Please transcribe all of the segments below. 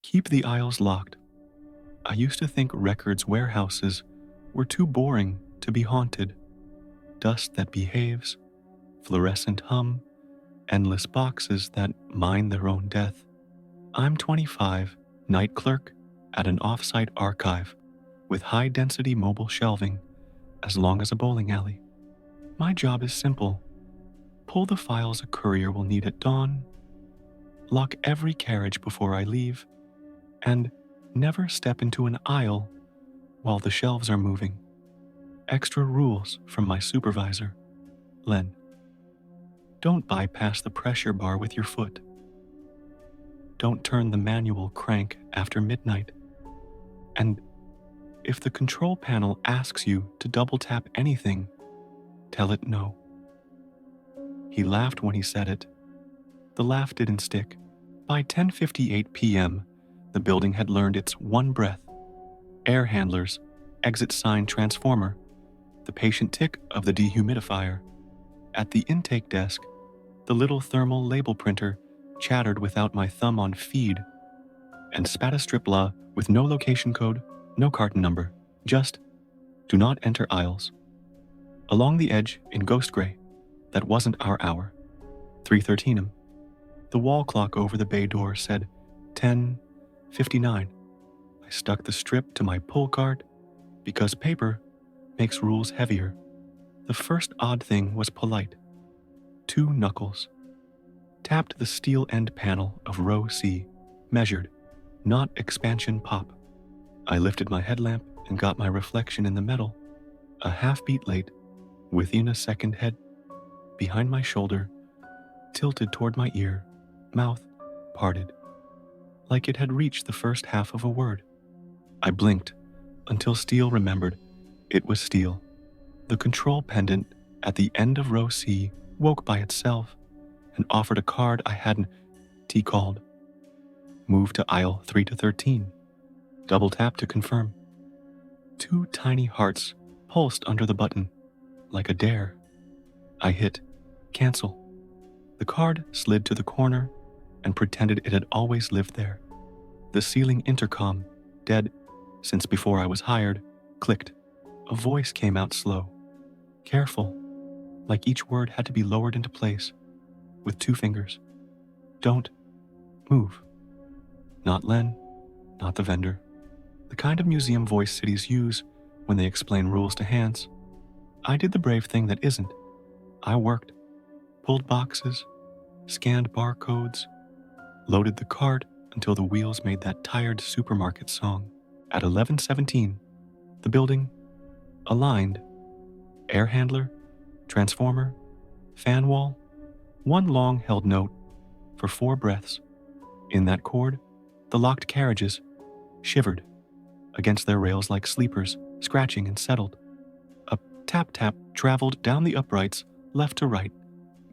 Keep the aisles locked. I used to think records warehouses were too boring to be haunted. Dust that behaves, fluorescent hum, endless boxes that mine their own death. I'm 25, night clerk at an off-site archive with high-density mobile shelving as long as a bowling alley. My job is simple. Pull the files a courier will need at dawn, lock every carriage before I leave, and never step into an aisle while the shelves are moving. Extra rules from my supervisor, Len. Don't bypass the pressure bar with your foot. Don't turn the manual crank after midnight. And if the control panel asks you to double tap anything, tell it no. He laughed when he said it. The laugh didn't stick. By 10:58 p.m., the building had learned its one breath. Air handlers, exit sign transformer, the patient tick of the dehumidifier. At the intake desk, the little thermal label printer chattered without my thumb on feed, and spat a strip law with no location code, no carton number, just do not enter aisles. Along the edge in ghost gray, that wasn't our hour. 3:13 The wall clock over the bay door said 10:59. I stuck the strip to my pull card because paper makes rules heavier. The first odd thing was polite. 2 knuckles. Tapped the steel end panel of row C, measured, not expansion pop. I lifted my headlamp and got my reflection in the metal, a half beat late, within a second head, behind my shoulder, tilted toward my ear, mouth parted, like it had reached the first half of a word. I blinked until Steele remembered it was Steele. The control pendant at the end of row C woke by itself and offered a card I hadn't called. Move to aisle 3 to 13. Double tap to confirm. 2 tiny hearts pulsed under the button, like a dare. I hit cancel. The card slid to the corner and pretended it had always lived there. The ceiling intercom, dead since before I was hired, clicked. A voice came out slow, careful, like each word had to be lowered into place with 2 fingers. Don't move. Not Len, not the vendor. The kind of museum voice cities use when they explain rules to hands. I did the brave thing that isn't. I worked, pulled boxes, scanned barcodes, loaded the cart until the wheels made that tired supermarket song. At 11:17, the building, aligned, air handler, transformer, fan wall, 1 long held note for 4 breaths. In that chord, the locked carriages shivered against their rails like sleepers, scratching and settled. A tap-tap traveled down the uprights, left to right,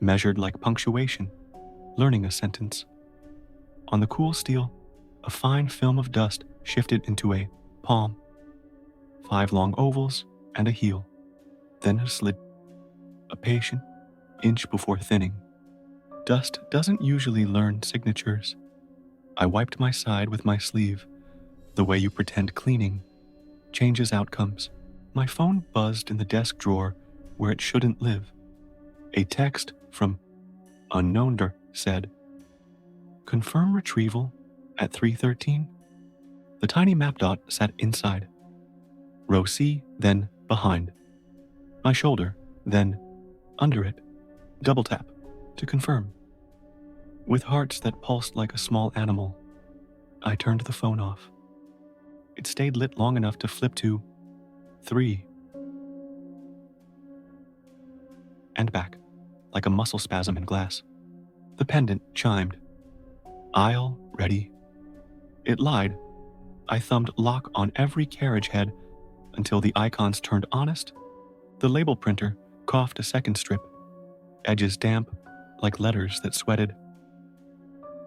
measured like punctuation, learning a sentence. On the cool steel, a fine film of dust shifted into a palm. 5 long ovals and a heel, then a slit. A patient, inch before thinning. Dust doesn't usually learn signatures. I wiped my side with my sleeve, the way you pretend cleaning changes outcomes. My phone buzzed in the desk drawer where it shouldn't live. A text from unknowner said, confirm retrieval at 3:13. The tiny map dot sat inside. Row C, then behind. My shoulder, then under it. Double tap to confirm. With hearts that pulsed like a small animal, I turned the phone off. It stayed lit long enough to flip to 3 and back, like a muscle spasm in glass. The pendant chimed. Aisle ready. It lied. I thumbed lock on every carriage head until the icons turned honest. The label printer coughed a second strip, edges damp like letters that sweated.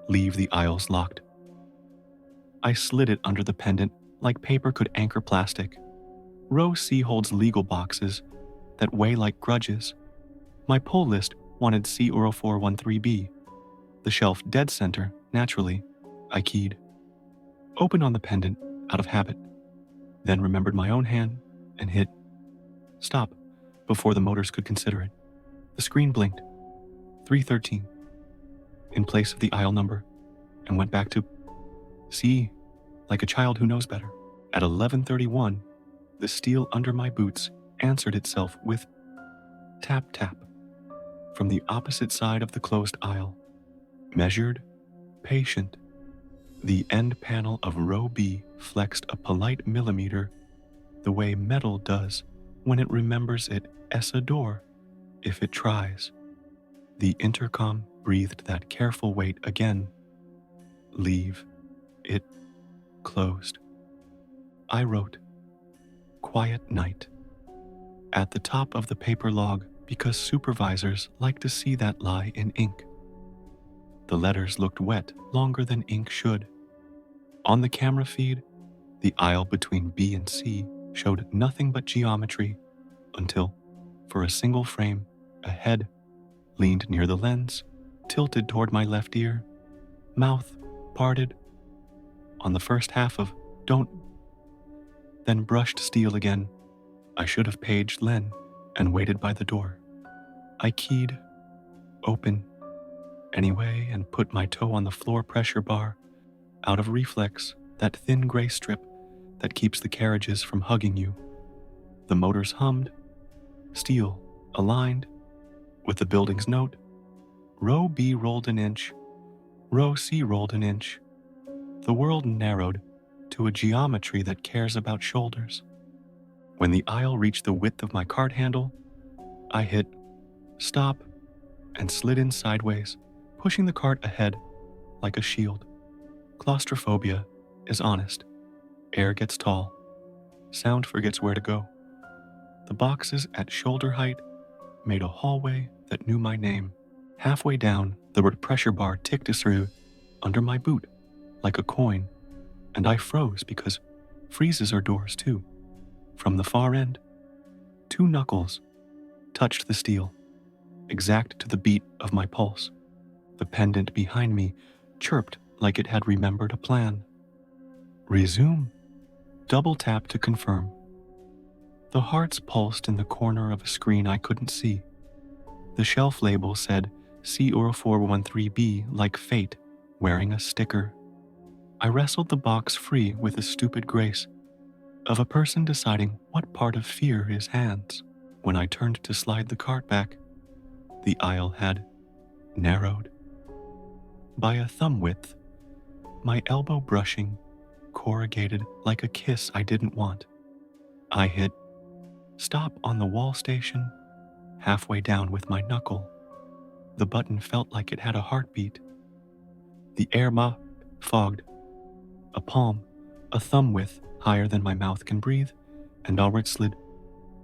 Leave the aisles locked. I slid it under the pendant like paper could anchor plastic. Row C holds legal boxes that weigh like grudges. My pull list wanted C0413B. The shelf dead center, naturally, I keyed. opened on the pendant out of habit, then remembered my own hand and hit stop before the motors could consider it. The screen blinked, 313, in place of the aisle number, and went back to C, like a child who knows better. At 11:31, the steel under my boots answered itself with tap tap from the opposite side of the closed aisle. Measured, patient. The end panel of row B flexed a polite millimeter the way metal does when it remembers it as a door if it tries. The intercom breathed that careful weight again. Leave. It closed. I wrote, "Quiet night," at the top of the paper log because supervisors like to see that lie in ink. The letters looked wet longer than ink should. On the camera feed, the aisle between B and C showed nothing but geometry until, for a single frame, a head leaned near the lens, tilted toward my left ear, mouth parted on the first half of "Don't," then brushed steel again. I should have paged Len and waited by the door. I keyed open anyway and put my toe on the floor pressure bar, out of reflex, that thin gray strip that keeps the carriages from hugging you. The motors hummed, steel aligned with the building's note. Row B rolled an inch, row C rolled an inch. The world narrowed to a geometry that cares about shoulders. When the aisle reached the width of my cart handle, I hit stop and slid in sideways, pushing the cart ahead like a shield. Claustrophobia is honest. Air gets tall. Sound forgets where to go. The boxes at shoulder height made a hallway that knew my name. Halfway down, the pressure bar ticked through under my boot like a coin, and I froze because freezes are doors too. From the far end, 2 knuckles touched the steel, exact to the beat of my pulse. The pendant behind me chirped like it had remembered a plan. Resume. Double tap to confirm. The hearts pulsed in the corner of a screen I couldn't see. The shelf label said C0413B like fate, wearing a sticker. I wrestled the box free with a stupid grace of a person deciding what part of fear is hands. When I turned to slide the cart back, the aisle had narrowed by a thumb width, my elbow brushing corrugated like a kiss I didn't want. I hit stop on the wall station halfway down with my knuckle. The button felt like it had a heartbeat. The air fogged. A palm, a thumb width higher than my mouth can breathe, and Albert slid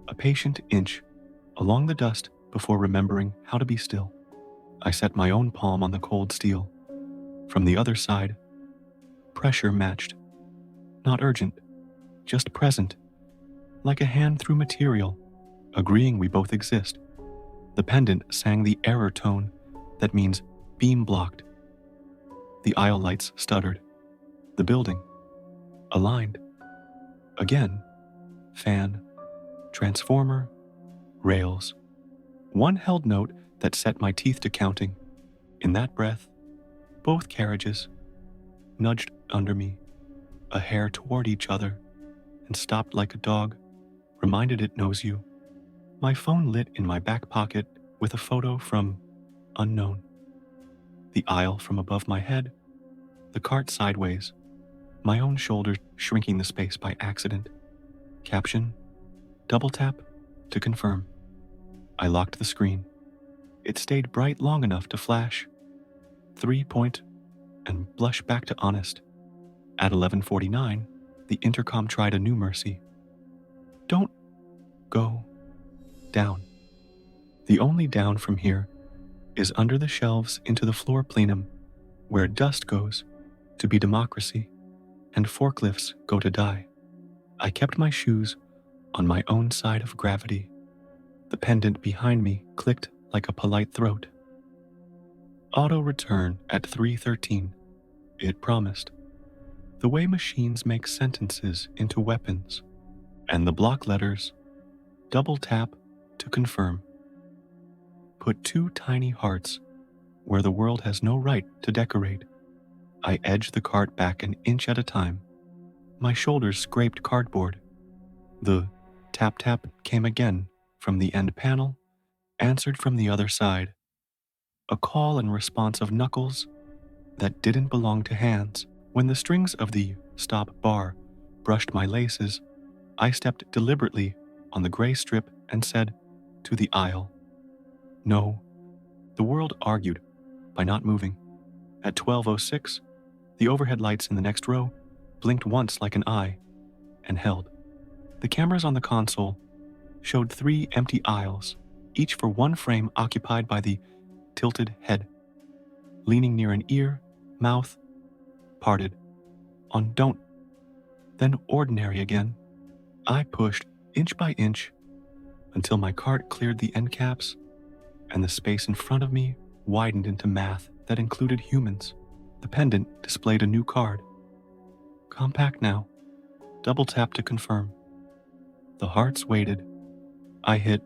a patient inch along the dust before remembering how to be still. I set my own palm on the cold steel. From the other side, pressure matched. Not urgent, just present, like a hand through material, agreeing we both exist. The pendant sang the error tone that means beam blocked. The aisle lights stuttered. The building, aligned. Again, fan, transformer, rails. One held note that set my teeth to counting. In that breath, both carriages nudged under me, a hair toward each other, and stopped like a dog, reminded it knows you. My phone lit in my back pocket with a photo from unknown. The aisle from above my head, the cart sideways, my own shoulder shrinking the space by accident. Caption, double tap to confirm. I locked the screen. It stayed bright long enough to flash 3-point and blush back to honest. At 11:49, the intercom tried a new mercy. Don't go down. The only down from here is under the shelves into the floor plenum, where dust goes to be democracy and forklifts go to die. I kept my shoes on my own side of gravity. The pendant behind me clicked like a polite throat. Auto return at 3:13, it promised. the way machines make sentences into weapons, and the block letters, double tap to confirm. Put 2 tiny hearts where the world has no right to decorate. I edged the cart back an inch at a time. My shoulders scraped cardboard. The tap-tap came again from the end panel, answered from the other side. A call and response of knuckles that didn't belong to hands. When the strings of the stop bar brushed my laces, I stepped deliberately on the gray strip and said, to the aisle. No. The world argued by not moving. At 12:06, the overhead lights in the next row blinked once like an eye and held. The cameras on the console showed 3 empty aisles, each for 1 frame occupied by the tilted head, leaning near an ear, mouth parted, on don't, then ordinary again. I pushed inch by inch until my cart cleared the end caps and the space in front of me widened into math that included humans. The pendant displayed a new card. Compact now. Double tap to confirm. The hearts waited. I hit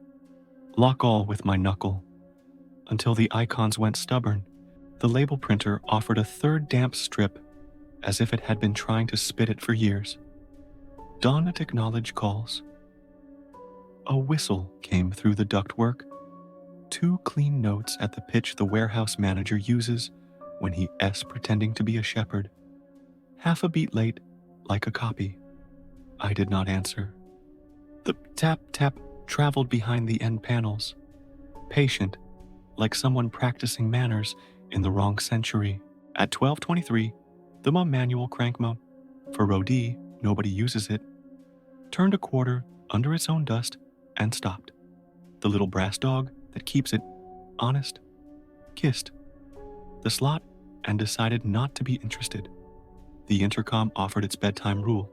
lock all with my knuckle until the icons went stubborn. The label printer offered a 3rd damp strip as if it had been trying to spit it for years. Dawn to acknowledge calls. A whistle came through the ductwork. 2 clean notes at the pitch the warehouse manager uses when he pretending to be a shepherd. Half a beat late, like a copy. I did not answer. The tap-tap traveled behind the end panels, patient, like someone practicing manners in the wrong century. At 12:23, the manual crank for row D, nobody uses it, turned a quarter under its own dust and stopped. The little brass dog that keeps it honest kissed the slot and decided not to be interested. The intercom offered its bedtime rule.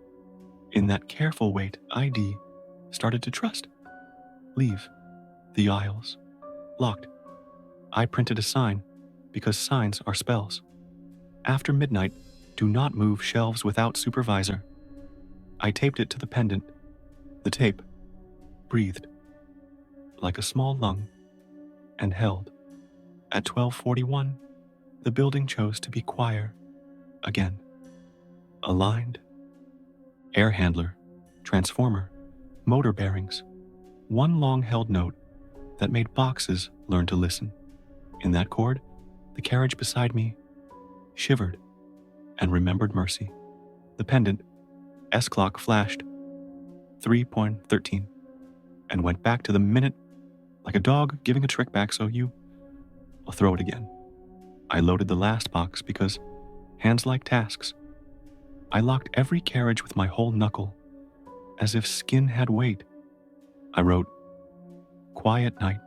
In that careful wait, ID started to trust. Leave. The aisles. Locked. I printed a sign, because signs are spells. After midnight, do not move shelves without supervisor. I taped it to the pendant. The tape breathed like a small lung and held. At 12:41, the building chose to be choir again. Aligned. Air handler. Transformer. Motor bearings. 1 long-held note that made boxes learn to listen. In that chord, the carriage beside me shivered and remembered mercy. The pendant, S-clock flashed 3:13 and went back to the minute like a dog giving a trick back, so I'll throw it again. I loaded the last box because hands like tasks. I locked every carriage with my whole knuckle, as if skin had weight. I wrote, quiet night,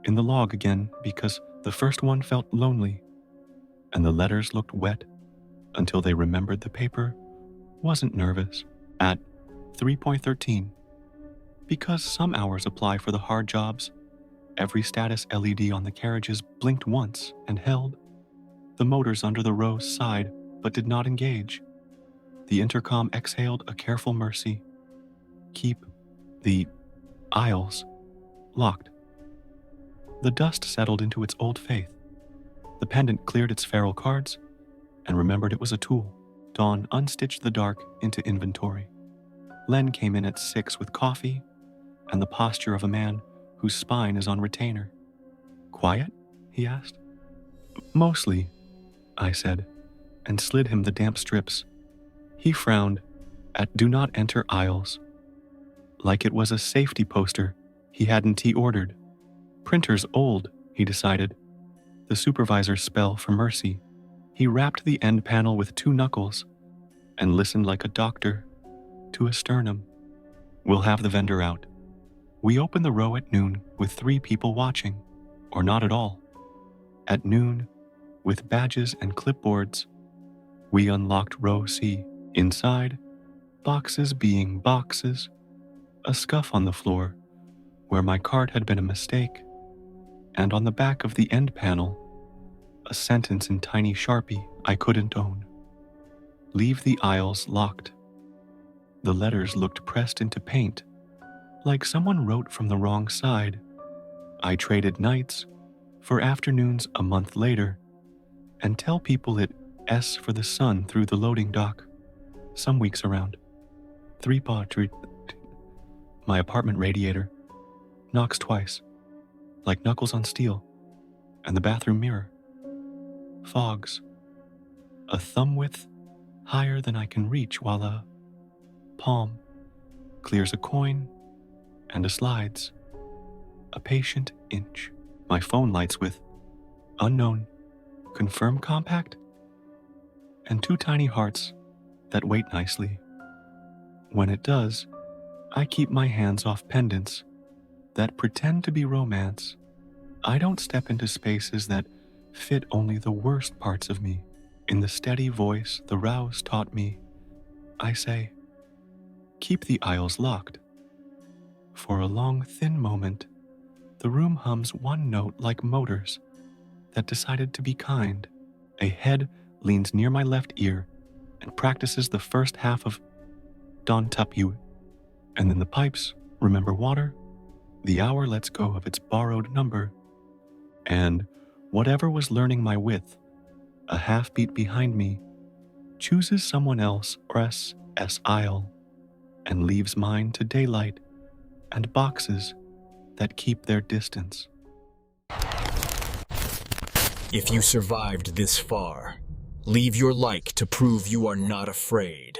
in the log again because the first one felt lonely, and the letters looked wet until they remembered the paper wasn't nervous. At 3:13, because some hours apply for the hard jobs, every status LED on the carriages blinked once and held. The motors under the rows sighed but did not engage. The intercom exhaled a careful mercy. Keep the aisles locked. The dust settled into its old faith. The pendant cleared its feral cards and remembered it was a tool. Dawn unstitched the dark into inventory. Len came in at 6 with coffee and the posture of a man whose spine is on retainer. Quiet? He asked. Mostly, I said, and slid him the damp strips. He frowned at do not enter aisles, like it was a safety poster he hadn't ordered. Printer's old, he decided. The supervisor's spell for mercy. He rapped the end panel with 2 knuckles and listened like a doctor to a sternum. We'll have the vendor out. We opened the row at noon with 3 people watching, or not at all. At noon, with badges and clipboards, we unlocked row C. Inside, boxes being boxes, a scuff on the floor where my cart had been a mistake, and on the back of the end panel, a sentence in tiny Sharpie I couldn't own. Leave the aisles locked. The letters looked pressed into paint, like someone wrote from the wrong side. I traded nights for afternoons a month later, and tell people it S for the sun through the loading dock, some weeks around. 3 paw tree. My apartment radiator knocks twice, like knuckles on steel, and the bathroom mirror fogs, a thumb width higher than I can reach, while a palm clears a coin and a slides a patient inch. My phone lights with unknown, confirm compact, and 2 tiny hearts that wait nicely. When it does, I keep my hands off pendants that pretend to be romance. I don't step into spaces that fit only the worst parts of me. In the steady voice the rouse taught me, I say, keep the aisles locked. For a long, thin moment, the room hums one note like motors that decided to be kind. A head leans near my left ear and practices the first half of Don Tup You, and then the pipes remember water, the hour lets go of its borrowed number, and whatever was learning my width, a half beat behind me, chooses someone else S aisle and leaves mine to daylight and boxes that keep their distance. If you survived this far, leave your like to prove you are not afraid.